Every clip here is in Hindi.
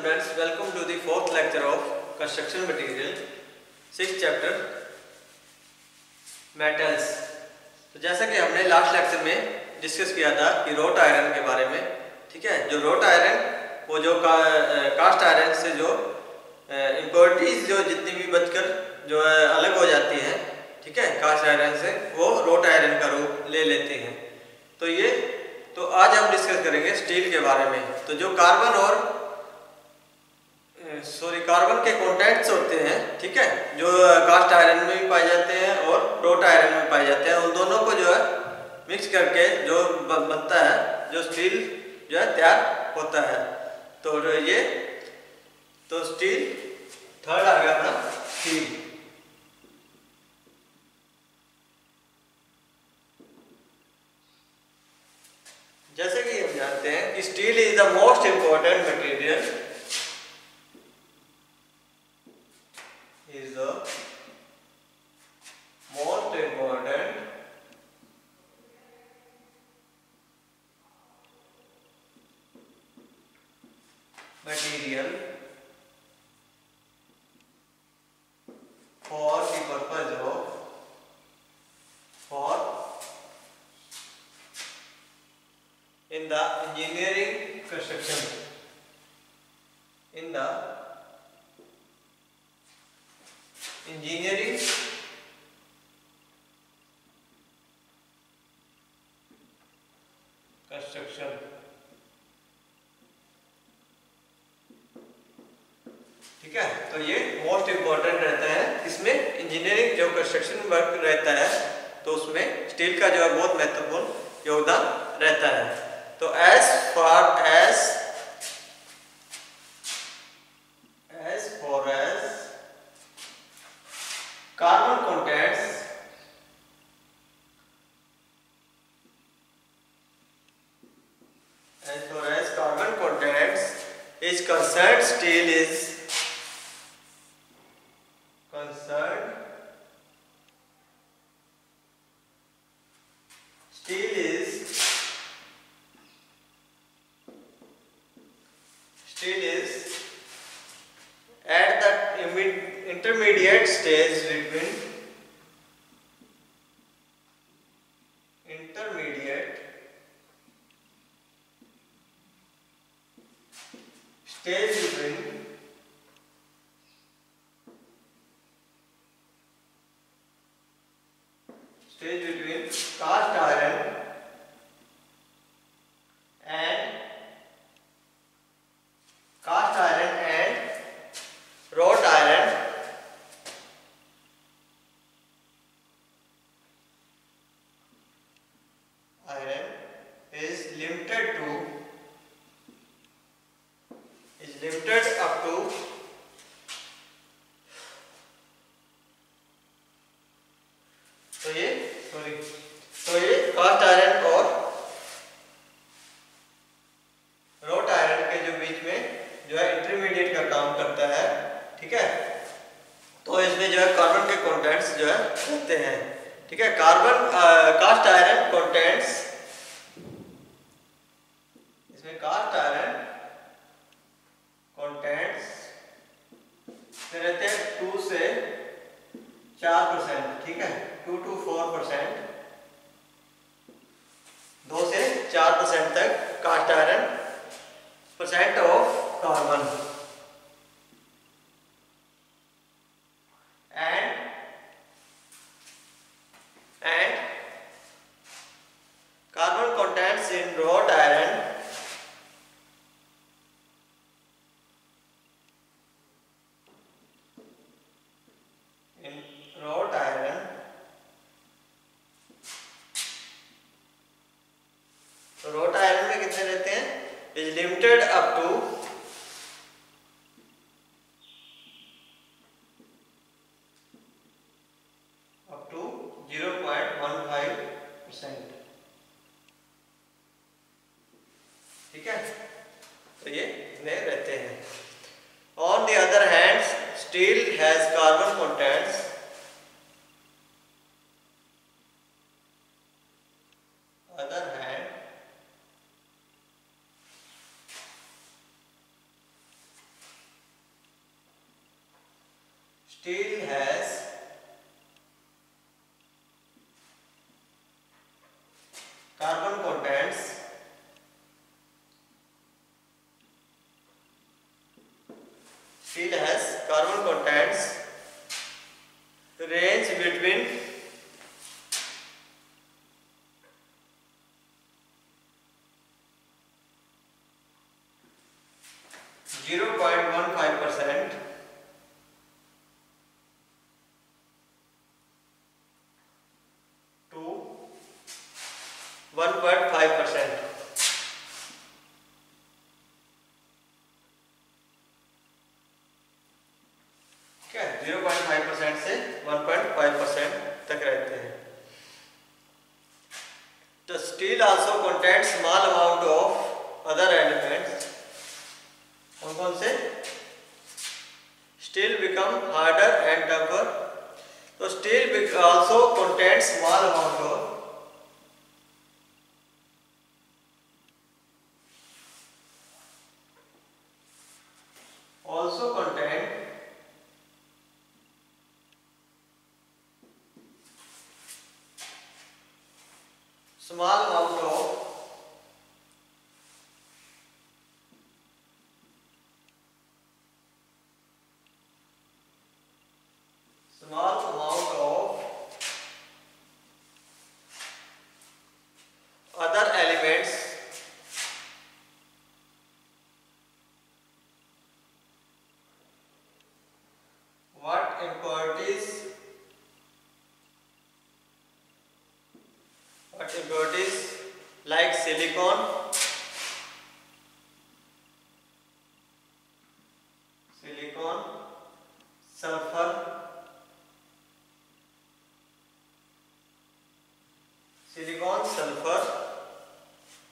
students, welcome to the fourth lecture of construction material, sixth chapter metals। तो जैसा कि हमने लास्ट लेक्चर में डिस्कस किया था कि रोट आयरन के बारे में, ठीक है। जो रोट आयरन वो जो कास्ट आयरन से जो इम्प्योरिटीज जो जितनी भी बचकर जो अलग हो जाती हैं, ठीक है, कास्ट आयरन से, वो रोट आयरन का रूप ले लेती हैं। तो आज हम डिस्कस करेंगे स्टील के बारे में। तो जो कार्बन के कॉन्टैक्ट्स होते हैं, ठीक है, जो कास्ट आयरन में भी पाए जाते हैं और रोट आयरन में पाए जाते हैं, उन दोनों को जो है मिक्स करके जो बनता है, जो स्टील जो है तैयार होता है। तो स्टील थर्ड आ गया अपना स्टील। जैसे कि हम जानते हैं कि steel is the most important material, is the most important material for the purpose of in the engineering construction, in the engineering construction, ठीक है। तो ये मोस्ट इम्पोर्टेंट रहता है, इसमें इंजीनियरिंग जो कंस्ट्रक्शन वर्क रहता है तो उसमें स्टील का जो है बहुत महत्वपूर्ण योगदान रहता है। तो as far as carbon contents is concerned, steel is concerned, steel is at the intermediate stage between cast iron and wrought iron is limited up to तो ये कास्ट आयरन और रोट आयरन के जो बीच में जो है इंटरमीडिएट का काम करता है, ठीक है। तो इसमें जो है कार्बन के कंटेंट्स जो है रहते हैं, ठीक है। कास्ट आयरन कंटेंट्स, इसमें कास्ट आयरन कंटेंट्स में रहते हैं 2 से 4%, ठीक है, 2 to 4%, 2 से 4% तक cast iron percent of carbon and carbon contents in wrought iron तो रोट आयरन में कितने रहते हैं? इज लिमिटेड अप टू 0.15%, ठीक है। तो ये इतने रहते हैं। On the other hand steel has carbon contents steel has carbon contents range between 0.15% to 1.5%. क्या 0.5% से 1.5% तक रहते हैं. The steel also contains small amount of other elements. कौन से? Steel become harder and tougher. So steel also contains small amount of small amount of other elements what impurities like silicon, sulfur,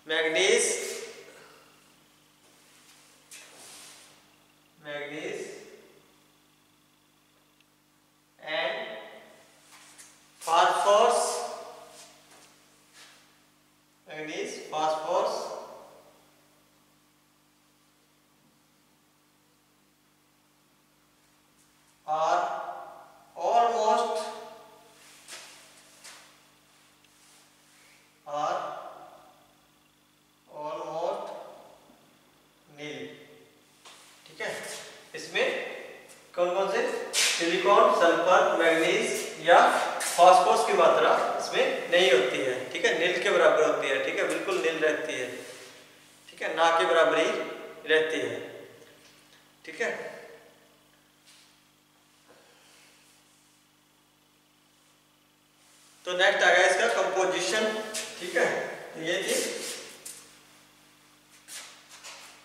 manganese, and phosphorus, are almost नील. ठीक है, इसमें कौन कौन से सिलिकॉन, सल्फर, मैग्नीज या फास्फोरस की मात्रा इसमें नहीं होती है. ठीक है, नील के बराबर होती है. ठीक है, बिल्कुल नील रहती है. ठीक है, ना के बराबर ही रहती है. ठीक है, तो नेक्स्ट आ गया इसका कंपोजिशन. ठीक है, तो ये थी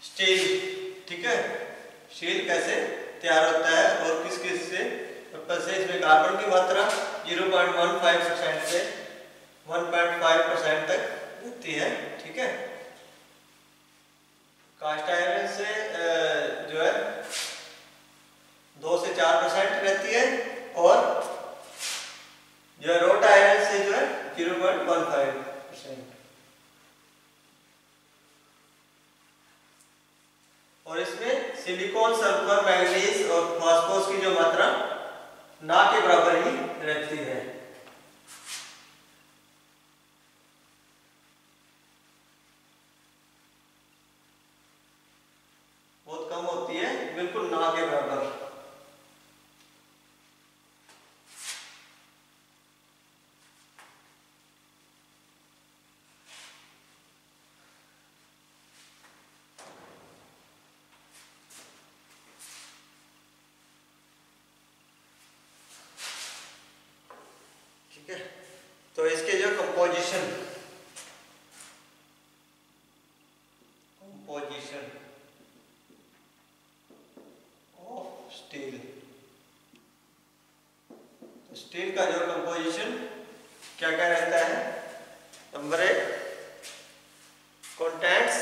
स्टील. ठीक है, स्टील कैसे तैयार होता है और किस किस से. इसमें कार्बन की मात्रा 0.15% से 1.5% तक रहती है. ठीक है, कास्ट आयरन से जो है 2 से 4% रहती है और जो है रोट आयरन से जो है 0.15%. और इसमें सिलिकॉन, सल्फर, मैग्नीज और फास्फोरस की जो मात्रा ना के बराबर ही रहती है. बहुत कम होती है, बिल्कुल ना के बराबर. ठीक है, तो इसके जो कंपोजिशन ऑफ स्टील. तो स्टील का जो कंपोजिशन क्या क्या रहता है. नंबर 1, कंटेंट्स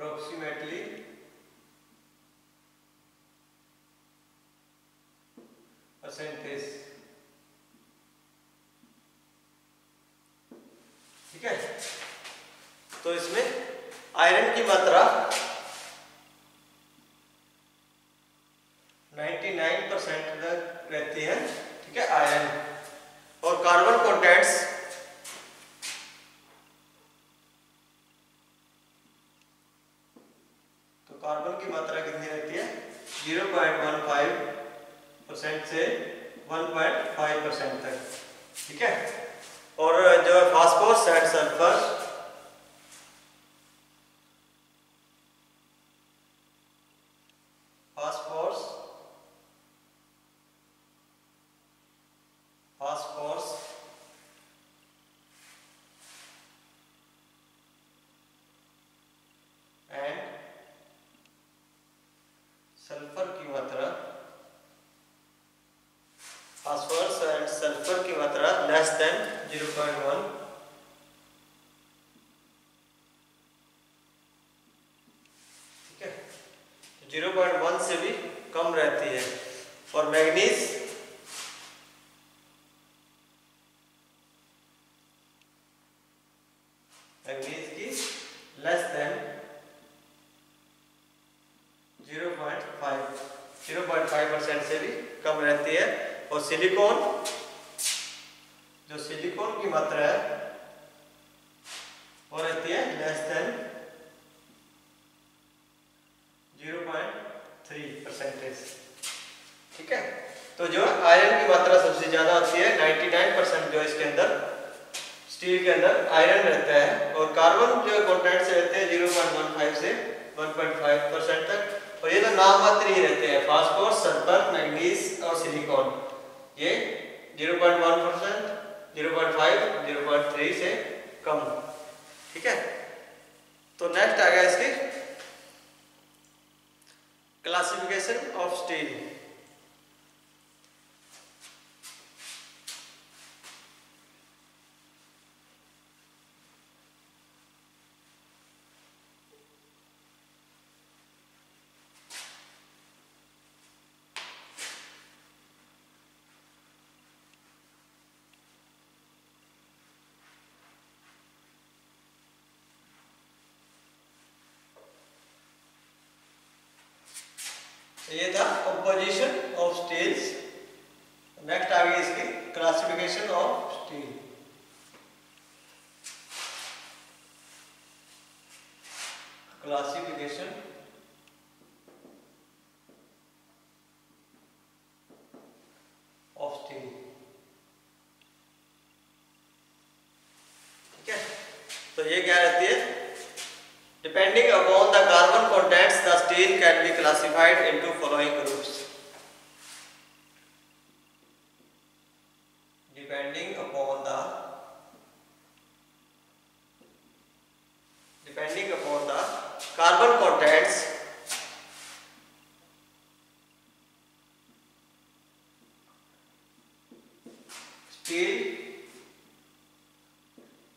approximately आयरन की मात्रा 99% तक रहती है, ठीक है, आयरन। और कार्बन कंटेंट्स तो कार्बन की मात्रा कितनी रहती है 0.15% से 1.5% तक, ठीक है। और जो phosphorus and sulphur and sulphur की मात्रा, फास्फोरस एंड सल्फर की मात्रा लेस देन 0.1, ठीक है, 0.1 से भी कम रहती है। और मैग्नीज की लेस देन 0.5% से भी कम रहती है। और सिलिकॉन, जो सिलिकॉन की मात्रा है वो रहती है लेस देन 0.3%, ठीक है। तो जो आयरन की मात्रा सबसे ज्यादा होती है 99% जो इसके अंदर स्टील के अंदर आयरन रहता है। और कार्बन जो कंटेंट्स रहते हैं 0.15 से 1.5% तक। और ये तो नाम मात्र ही रहते हैं, फास्फोरस, सल्फर, मैग्नीज और सिलिकॉन, ये 0.1%, 0.5, 0.3 से कम, ठीक है। तो नेक्स्ट आ गया इसकी क्लासिफिकेशन ऑफ स्टील। ये था कंपोजिशन ऑफ स्टील्स। नेक्स्ट आ गई इसकी classification of steel. Classification of steel, ठीक है। तो ये क्या रहती है, Depending upon the carbon contents, the steel can be classified into following groups. Depending upon the carbon contents, steel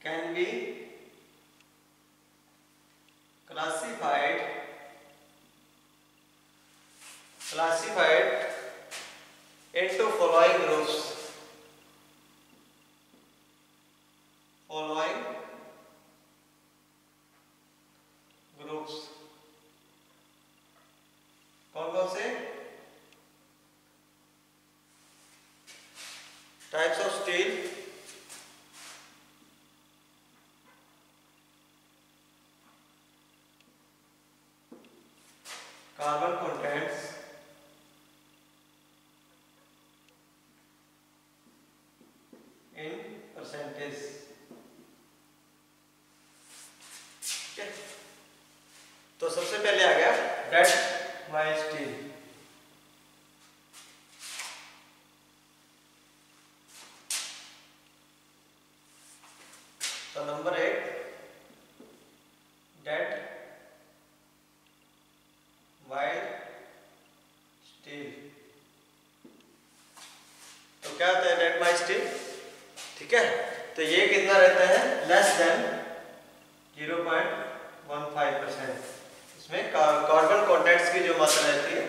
can be classified into following groups. कौन कौन से types of steel? Carbon contents in percentage, ठीक है। तो सबसे पहले आ गया डेड माइल्ड स्टील। तो नंबर 1 डेड माइल्ड स्टील। तो क्या होता है डेड माइल्ड स्टील, ठीक है। तो ये कितना रहता है, लेस देन 0.15%। इसमें कार्बन कॉन्टेक्ट्स की जो मात्रा रहती है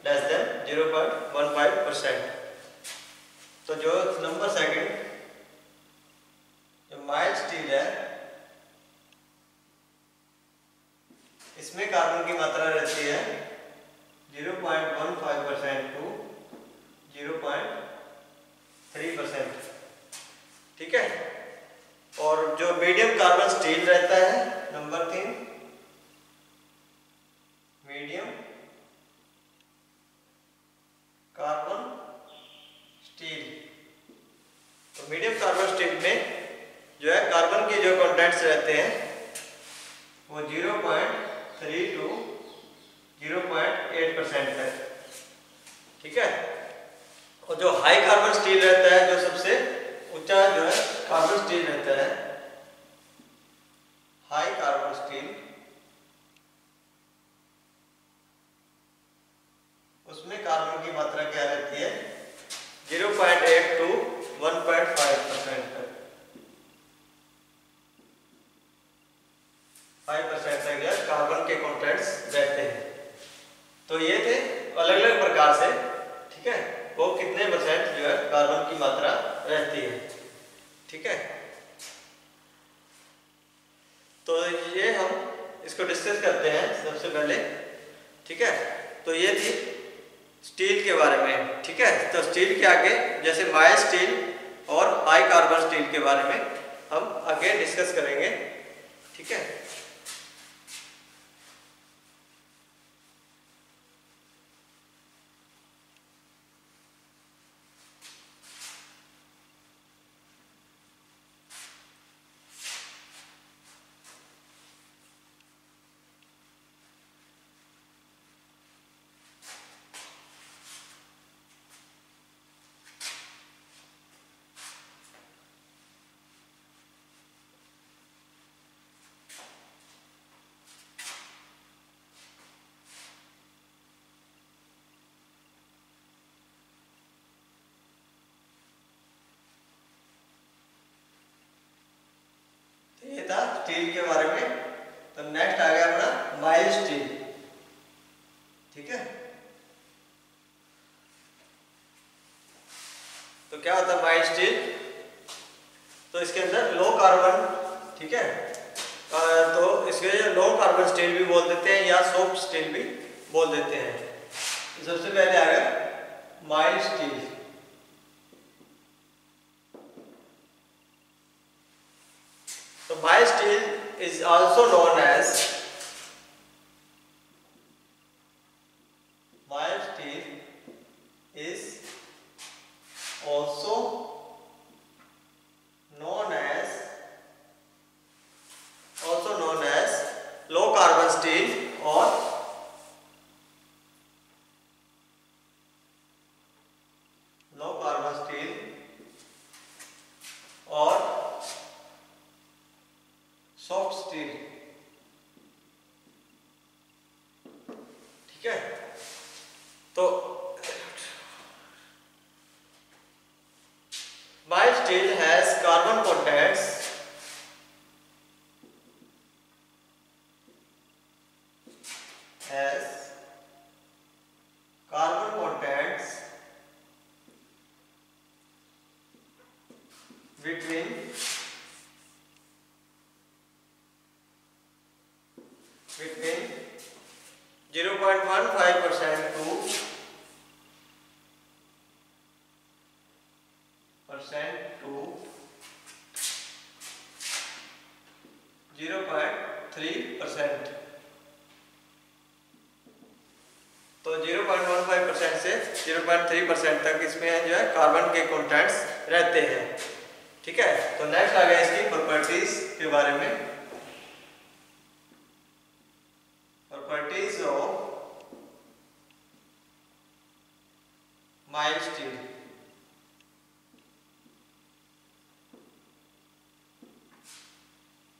लेस देन 0.15%। तो जो नंबर 2 जो माइल्ड स्टील है कार्बन स्टील। तो मीडियम कार्बन स्टील में जो है कार्बन के जो कंटेंट्स रहते हैं वो 0.3 टू 0.8% है, ठीक है। और जो हाई कार्बन स्टील रहता है, जो सबसे ऊंचा जो है कार्बन स्टील रहता है, हाई कार्बन स्टील, उसमें कार्बन की मात्रा क्या रहती है 0.8 टू 1.5% तक, 5% तक जो है कार्बन के कंटेंट्स रहते हैं। तो ये थे अलग अलग प्रकार से, ठीक है, वो कितने परसेंट जो है कार्बन की मात्रा रहती है, ठीक है। तो ये हम इसको डिस्कस करते हैं सबसे पहले, ठीक है। तो ये थी स्टील के बारे में, ठीक है। तो स्टील के आगे जैसे माइल्ड स्टील और हाई कार्बन स्टील के बारे में हम आगे डिस्कस करेंगे, ठीक है। ये था स्टील के बारे में। तो नेक्स्ट आ गया अपना माइल्ड स्टील, ठीक है। तो क्या होता है माइल्ड स्टील? तो इसके अंदर लो कार्बन, ठीक है। तो इसके लो कार्बन स्टील भी बोल देते हैं या सॉफ्ट स्टील भी बोल देते हैं। सबसे पहले आ गया mild steel. So mild steel is also known as low carbon steel or low carbon steel or soft steel, ठीक है। तो mild steel has carbon contents between 0.15% to 0.3%। तो 0.15% से 0.3% तक इसमें जो है कार्बन के कंटेंट्स रहते हैं, ठीक है। तो नेक्स्ट आ गया इसकी प्रॉपर्टीज के बारे में। Properties of mild steel.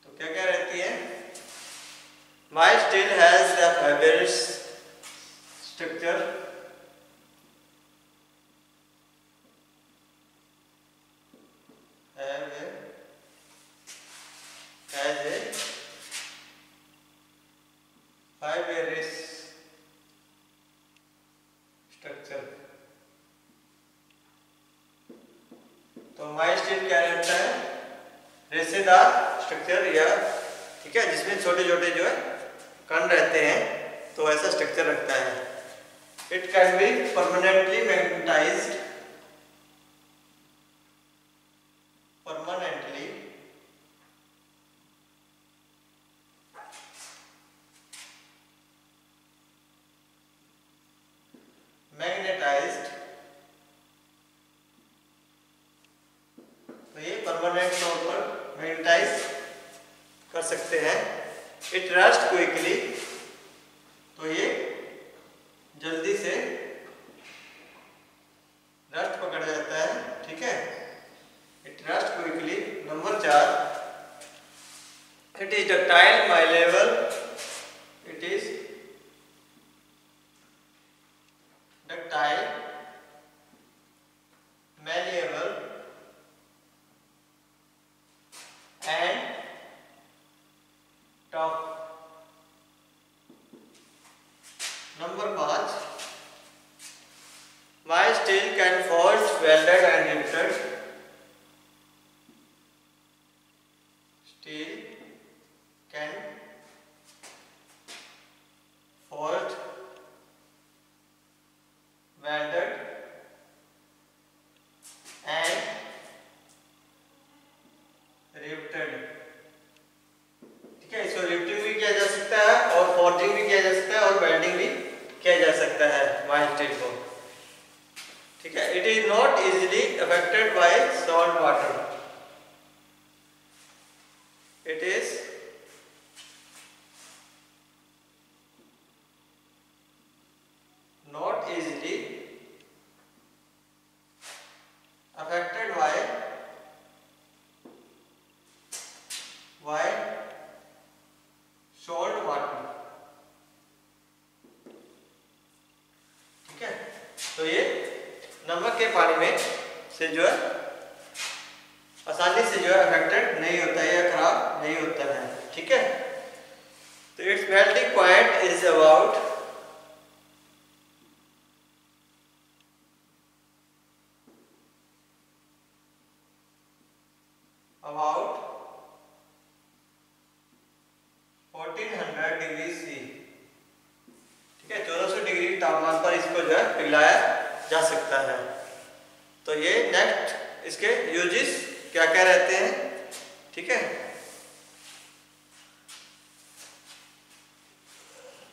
तो क्या क्या रहती है? Mild steel has the fibrous structure, fibrous structure। तो माइल्ड स्टील क्या रहता है? रेशेदार स्ट्रक्चर, या ठीक है, जिसमें छोटे छोटे जो है कण रहते हैं, तो ऐसा स्ट्रक्चर रखता है। It can be permanently magnetized, जल्दी से रस्ट पकड़ जाता है, ठीक है, it rust quickly. Number 4, it is ductile malleable, it is ductile malleable and tough। Number 5, why steel can forged, welded and riveted, steel can forged, welded and riveted, ठीक है। इसको रिवेटिंग भी किया जा सकता है और फोर्जिंग भी किया जा सकता है और वेल्डिंग भी किया जा सकता है माइल्ड स्टील को, ठीक है। It is not easily affected by salt water, it is not easily affected by salt water, ठीक है। तो ये नमक के पानी में से जो है आसानी से जो है अफेक्टेड नहीं होता है या खराब नहीं होता है, ठीक है। तो it's melting point is about about 1400 degree C, ठीक है। 1400 डिग्री तापमान पर इसको जो है पिघलाया जा सकता है। तो ये नेक्स्ट इसके यूजेस क्या क्या रहते हैं, ठीक है।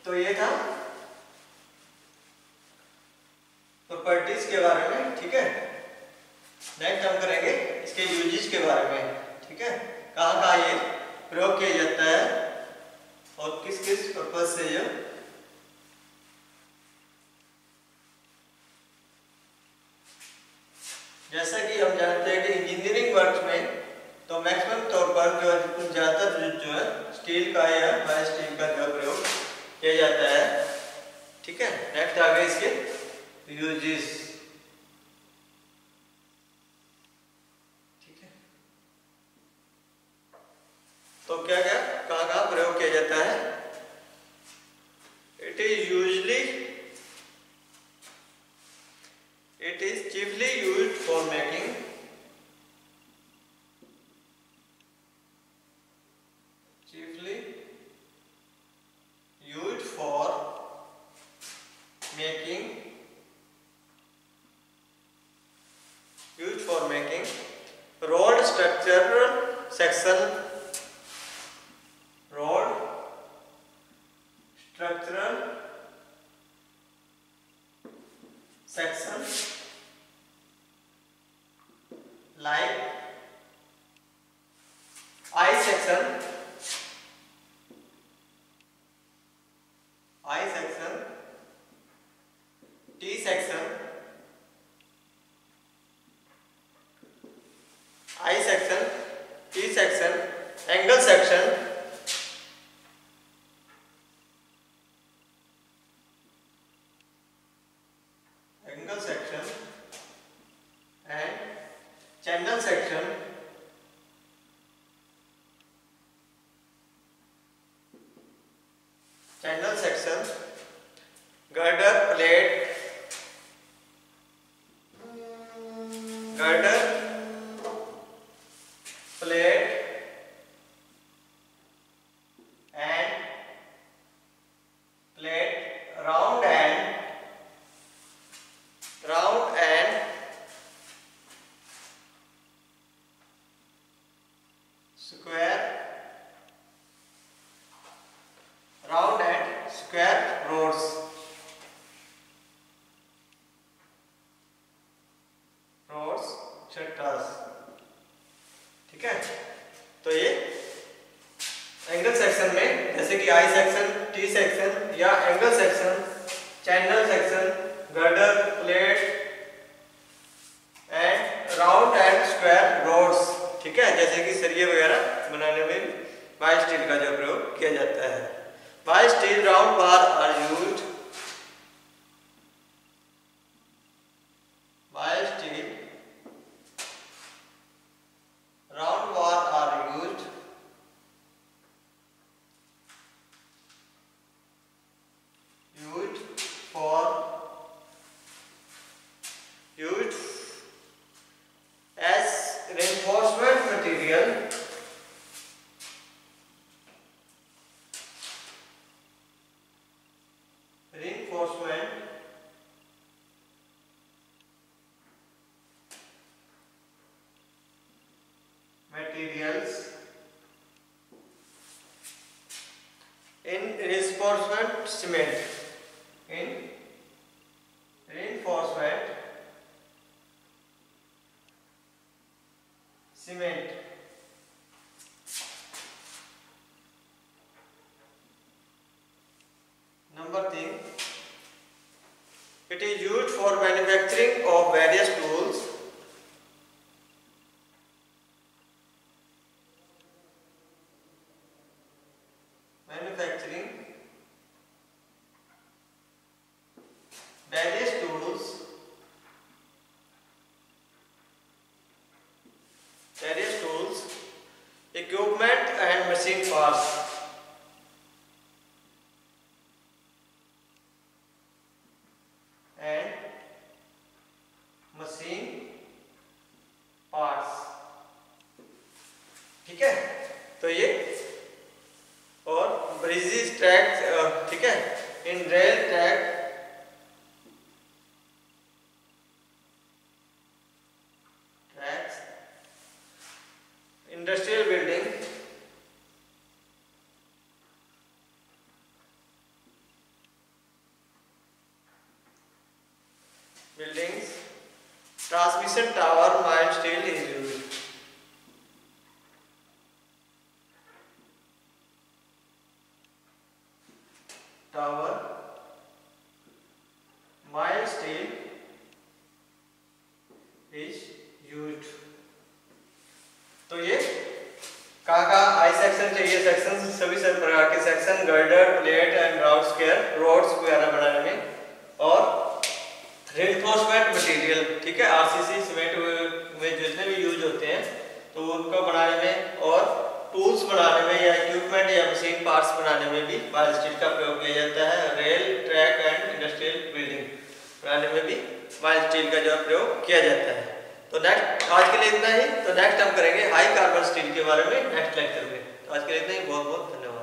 तो ये था प्रॉपर्टीज के बारे में, ठीक है। नेक्स्ट हम करेंगे इसके यूजेस के बारे में, ठीक है। कहाँ कहाँ ये प्रयोग किया जाता है और किस किस पर्पज से ये, जैसा कि हम जानते हैं कि इंजीनियरिंग वर्क में तो मैक्सिमम तौर पर जो ज्यादातर जो है स्टील का या माइल्ड स्टील का जो प्रयोग किया जाता है, ठीक है। नेक्स्ट आ गए इसके यूजेस, तो क्या क्या कहाँ कहाँ प्रयोग किया जाता है। It is chiefly used for making road structural section, road structural section like I section, T section, I section, T section, angle section, angle section, It is used for manufacturing of various tools. Manufacturing various tools, equipment and machine parts. ठीक है, तो ये और ब्रिजेस ट्रैक, ठीक है, इन rail track tracks, industrial buildings, transmission tower, mild steel is used. Tower, mild steel is used. तो ये कहाँ आई सेक्शन चाहिए, सेक्शन सभी प्रकार के section, girder, plate and ground square, rods वगैरह बनाने में, और रेनफोर्समेंट मटेरियल, ठीक है, आरसीसी सीमेंट में जितने भी यूज होते हैं तो उनको बनाने में, और टूल्स बनाने में या इक्विपमेंट या मशीन पार्ट्स बनाने में भी माइल स्टील का प्रयोग किया जाता है. Rail track and industrial building बनाने में भी माइल स्टील का जो प्रयोग किया जाता है. तो नेक्स्ट आज के लिए इतना ही. तो नेक्स्ट हम करेंगे हाई कार्बन स्टील के बारे में नेक्स्ट लेक्चर में. तो आज के लिए इतना ही. बहुत बहुत धन्यवाद.